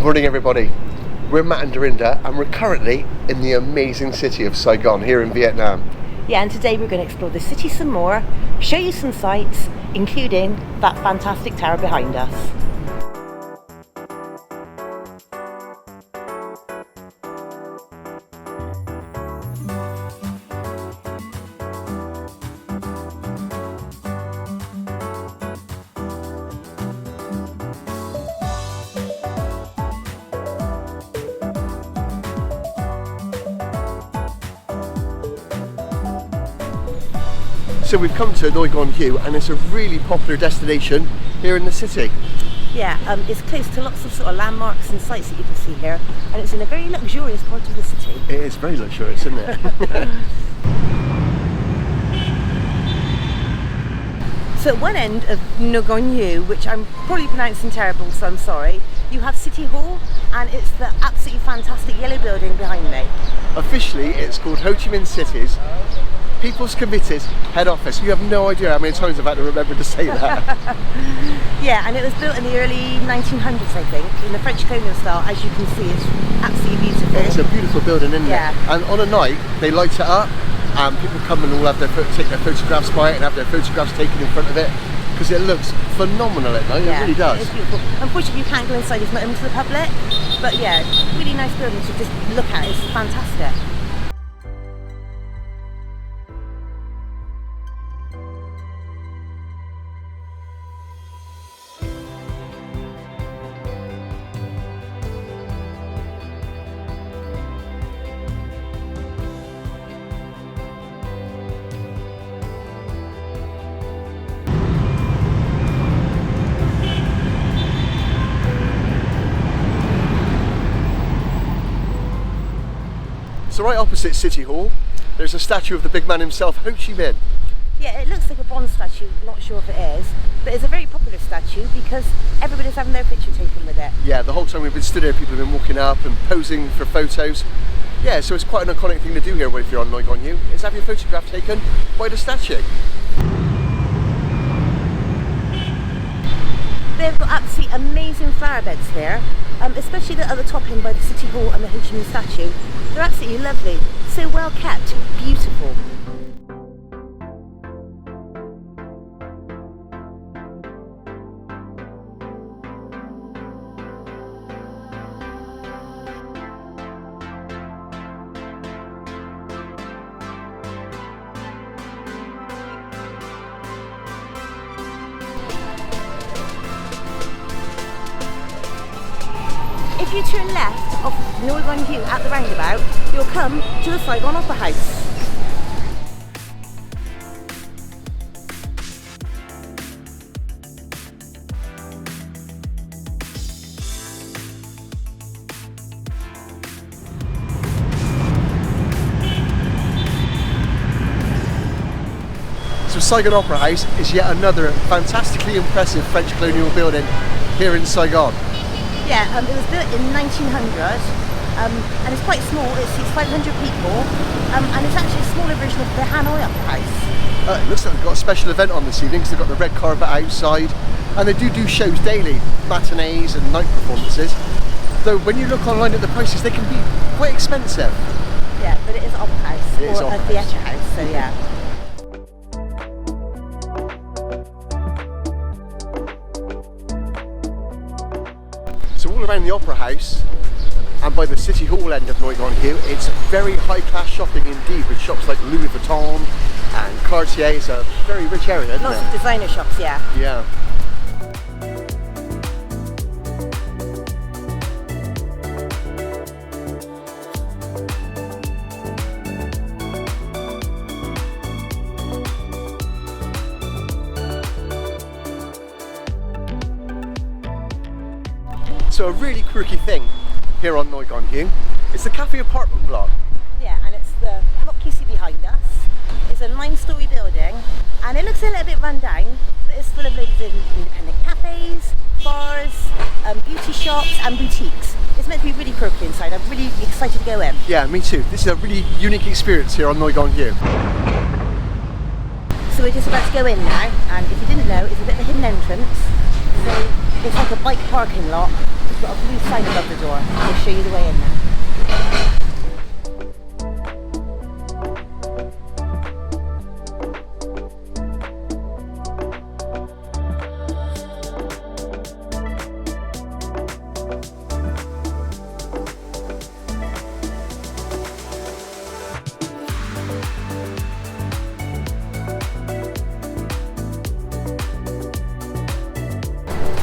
Morning everybody, we're Matt and Dorinda and we're currently in the amazing city of Saigon here in Vietnam. Yeah, and today we're going to explore the city some more, show you some sights, including that fantastic tower behind us. So we've come to Nguyen Hue and it's a really popular destination here in the city. Yeah, it's close to lots of sort of landmarks and sites that you can see here, and it's in a very luxurious part of the city. It is very luxurious, isn't it? So at one end of Nguyen Hue, which I'm probably pronouncing terrible, so I'm sorry, you have City Hall, and it's the absolutely fantastic yellow building behind me. Officially, it's called Ho Chi Minh City's People's Committee's head office. You have no idea how many times I've had to remember to say that. Yeah, and it was built in the early 1900s, I think, in the French colonial style. As you can see, it's absolutely beautiful. It's a beautiful building, isn't Yeah. it? And on a night, they light it up, and people come and all have take their photographs by it and have their photographs taken in front of it, because it looks phenomenal at night. Yeah, it really does. It's beautiful. Unfortunately, you can't go inside; it's not open to the public. But yeah, really nice building to just look at. It's fantastic. So right opposite City Hall, there's a statue of the big man himself, Ho Chi Minh. Yeah, it looks like a bronze statue, not sure if it is, but it's a very popular statue because everybody's having their picture taken with it. Yeah, the whole time we've been stood here, people have been walking up and posing for photos. Yeah, so it's quite an iconic thing to do here if you're on Nguyen Hue, is have your photograph taken by the statue. They've got absolutely amazing flower beds here, especially at the top end by the City Hall and the Ho Chi Minh statue. They're absolutely lovely, so well kept, beautiful. If you turn left off Nguyen Hue at the roundabout, you'll come to the Saigon Opera House. So Saigon Opera House is yet another fantastically impressive French colonial building here in Saigon. Yeah, it was built in 1900 and it's quite small. It seats 500 people and it's actually a smaller version of the Hanoi Opera House. It looks like they've got a special event on this evening because they've got the red carpet outside, and they do shows daily, matinees and night performances. Though when you look online at the prices, they can be quite expensive. Yeah, but it is Opera House, It is or Opera a theatre house, so yeah. So all around the Opera House and by the City Hall end of Nguyen Hue, it's very high-class shopping indeed, with shops like Louis Vuitton and Cartier. It's a very rich area, isn't Lots it? of designer shops, yeah. Yeah. So a really quirky thing here on Nguyen Hue is the cafe apartment block. Yeah, and it's the block you see behind us. It's a 9-storey building and it looks a little bit run down, but it's full of loads of independent cafes, bars, beauty shops and boutiques. It's meant to be really quirky inside. I'm really excited to go in. Yeah, me too. This is a really unique experience here on Nguyen Hue. So we're just about to go in now, and if you didn't know, it's a bit of a hidden entrance. So it's like a bike parking lot, We've got a blue sign above the door. We'll show you the way in now.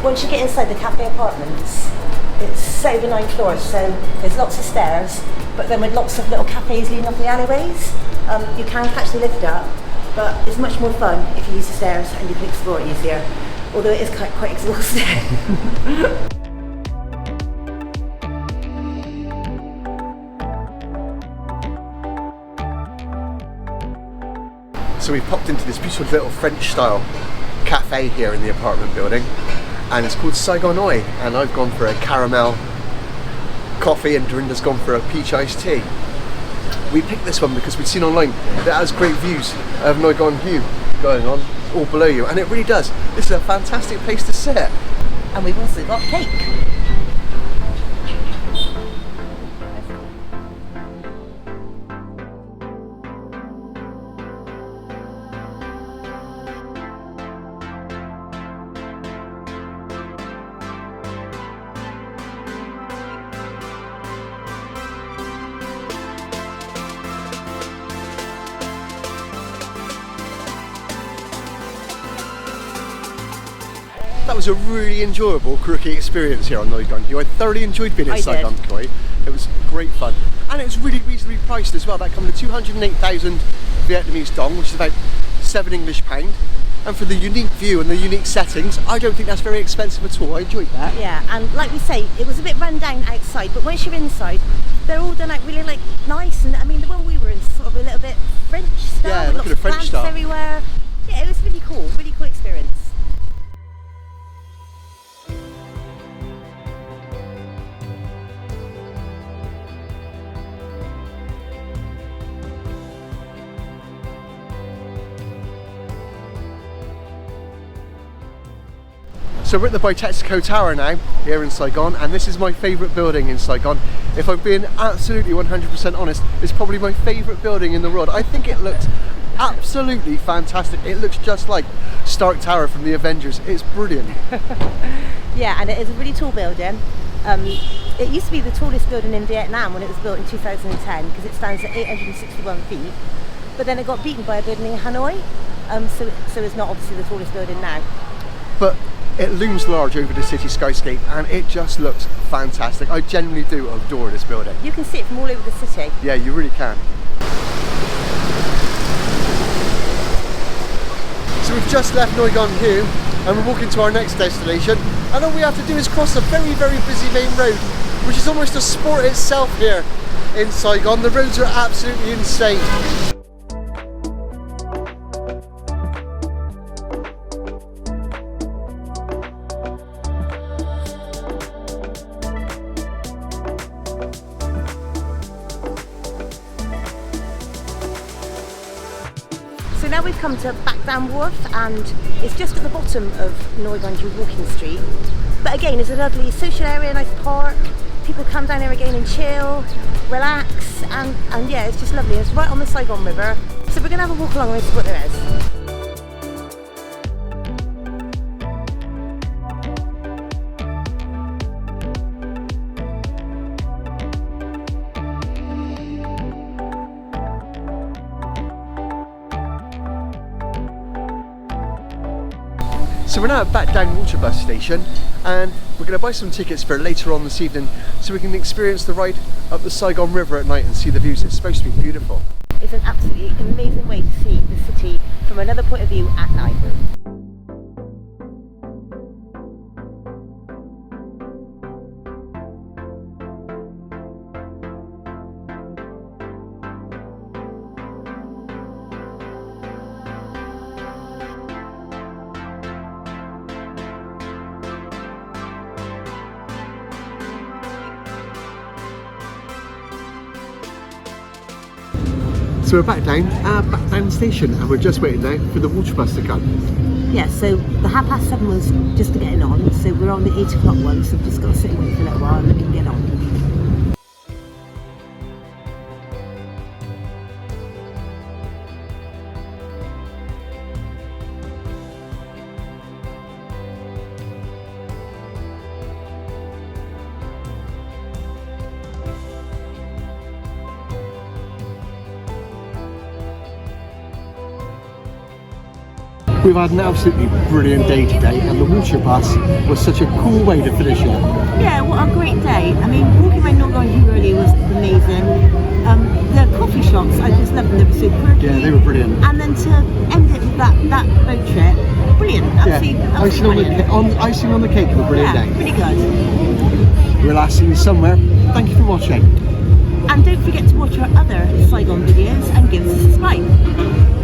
Once you get inside the cafe apartments, it's over 9 floors, so there's lots of stairs, but then with lots of little cafes leading up the alleyways. You can catch the lift up, but it's much more fun if you use the stairs and you can explore it easier, although it is quite exhausting. So we've popped into this beautiful little French style cafe here in the apartment building, and it's called Saigon Oi, and I've gone for a caramel coffee and Dorinda's gone for a peach iced tea. We picked this one because we'd seen online that it has great views of Nguyen Hue going on all below you, and it really does. This is a fantastic place to sit. And we've also got cake. That was a really enjoyable crookie experience here on Saigon Hue. I thoroughly enjoyed being at Saigon Oi. It was great fun. And it was really reasonably priced as well. That comes to 208,000 Vietnamese dong, which is about £7 And for the unique view and the unique settings, I don't think that's very expensive at all. I enjoyed that. Yeah, and like we say, it was a bit run down outside, but once you're inside, they're all done like really nice. And I mean, the one we were in sort of a little bit French style. Yeah, with look at lots the of French plants style. everywhere. Yeah, it was really cool experience. So we're at the Bitexco Tower now, here in Saigon, and this is my favourite building in Saigon. If I'm being absolutely 100% honest, it's probably my favourite building in the world. I think it looks absolutely fantastic. It looks just like Stark Tower from the Avengers. It's brilliant. Yeah, and it is a really tall building. It used to be the tallest building in Vietnam when it was built in 2010 because it stands at 861 feet. But then it got beaten by a building in Hanoi, so it's not obviously the tallest building now. But it looms large over the city skyscape and it just looks fantastic. I genuinely do adore this building. You can see it from all over the city. Yeah, you really can. So we've just left Saigon Hue and we're walking to our next destination, and all we have to do is cross a very busy main road, which is almost a sport itself here in Saigon. The roads are absolutely insane. So now we've come to Back Down Wharf, and it's just at the bottom of Saigon Hue Walking Street. But again, it's a lovely social area, nice park. People come down here again and chill, relax, and yeah, it's just lovely. It's right on the Saigon River. So we're gonna have a walk along and see what there is. So we're now at Back Down Water bus station, and we're going to buy some tickets for later on this evening so we can experience the ride up the Saigon River at night and see the views. It's supposed to be beautiful. It's an absolutely amazing way to see the city from another point of view at night. So we're back down station, and we're just waiting now for the water bus to come. Yeah, so the 7:30 was just to getting on, so we're on the 8 o'clock one, so we've just got to sit and wait for a little while and then we can get on. We've had an absolutely brilliant day today, and the water bus was such a cool way to finish it. Yeah, what a great day. I mean, walking around Nguyen Hue earlier was amazing. The coffee shops, I just loved them, they were so quirky. Yeah, they were brilliant. And then to end it with that boat trip, brilliant. Absolutely, Yeah, absolutely icing on the cake of a brilliant yeah, day. pretty good. We'll see you somewhere. Thank you for watching. And don't forget to watch our other Saigon videos and give us a subscribe.